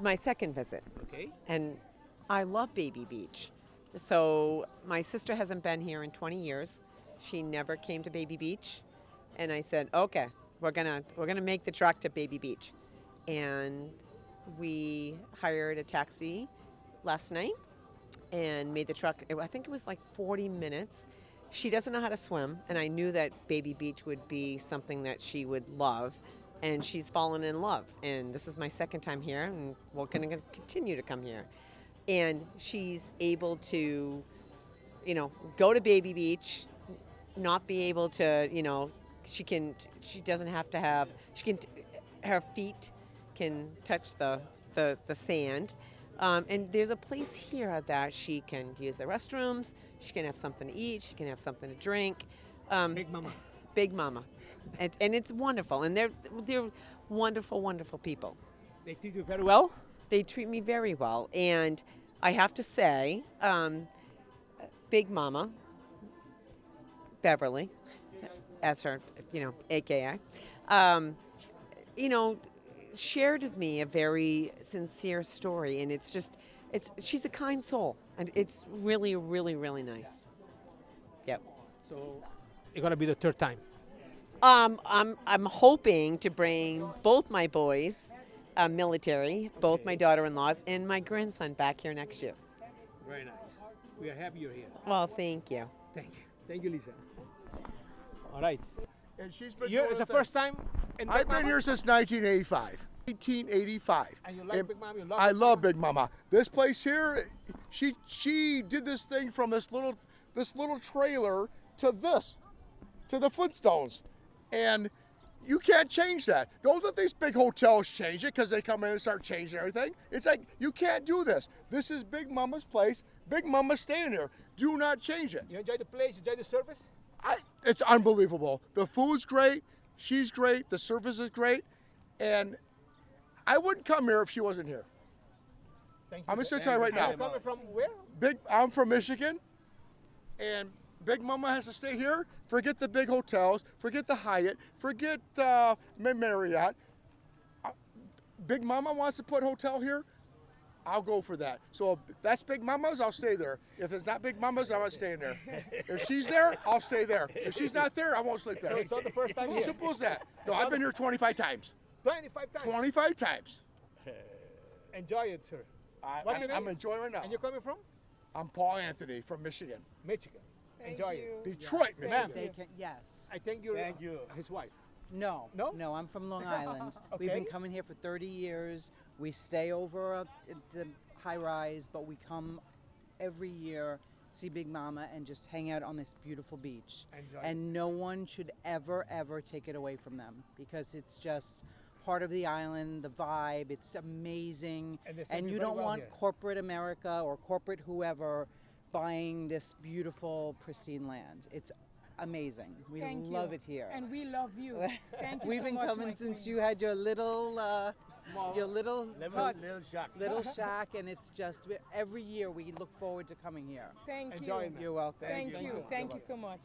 my second visit. Okay. And I love Baby Beach. So my sister hasn't been here in 20 years. She never came to Baby Beach. And I said, okay, we're gonna make the trek to Baby Beach. And we hired a taxi last night and made the trek. I think it was like 40 minutes. She doesn't know how to swim, and I knew that Baby Beach would be something that she would love, and she's fallen in love. And this is my second time here, and we're going to continue to come here. And she's able to, go to Baby Beach, not be able to, her feet can touch the sand. And there's a place here that she can use the restrooms, she can have something to eat, she can have something to drink. Big Mama. Big Mama. And it's wonderful. And they're wonderful, wonderful people. They treat you very well? They treat me very well. And I have to say, Big Mama, Beverly, as her, AKA, shared with me a very sincere story, and she's a kind soul, and it's really, really, really nice. Yep. So it's gonna be the third time. I'm hoping to bring both my boys, military, both my daughter-in-laws, and my grandson back here next year. Very nice. We are happy you're here. Well, thank you. Thank you, Lisa. All right. And she's been It's the first time in Big I've been Mama? here since 1985. 1885. And you like Big Mama? You love I Big love Mama? Big Mama. This place here, she did this thing from this little trailer to the Flintstones, and you can't change that. Don't let these big hotels change it because they come in and start changing everything. It's like, you can't do this. This is Big Mama's place. Big Mama's staying here. Do not change it. You enjoy the place? You enjoy the service? It's unbelievable. The food's great. She's great. The service is great. And I wouldn't come here if she wasn't here. Thank you. I'm going to tell you right now. You're coming from where? I'm from Michigan, and Big Mama has to stay here. Forget the big hotels. Forget the Hyatt. Forget Marriott. Big Mama wants to put hotel here. I'll go for that. So if that's Big Mama's, I'll stay there. If it's not Big Mama's, I'm not staying there. If she's there, I'll stay there. If she's not there, I won't sleep there. So it's not the first time here? Simple as that. No, I've been here 25 times. 25 times? 25 times. Enjoy it, sir. What's your name? I'm enjoying it right now. And you're coming from? I'm Paul Anthony from Michigan. Michigan. Enjoy it. Detroit, Ma'am. Michigan. Yes. I think you're his wife. No. No? I'm from Long Island. Okay. We've been coming here for 30 years. We stay over at the high rise, but we come every year, see Big Mama, and just hang out on this beautiful beach. And no one should ever, ever take it away from them, because it's just part of the island, the vibe. It's amazing. And you don't want corporate America or corporate whoever buying this beautiful, pristine land. It's amazing. We love it here. And we love you. Thank you. We've been coming since you had your little shack, and it's just every year we look forward to coming here. Thank you. Enjoy it. You're welcome. Thank you. Thank you so much.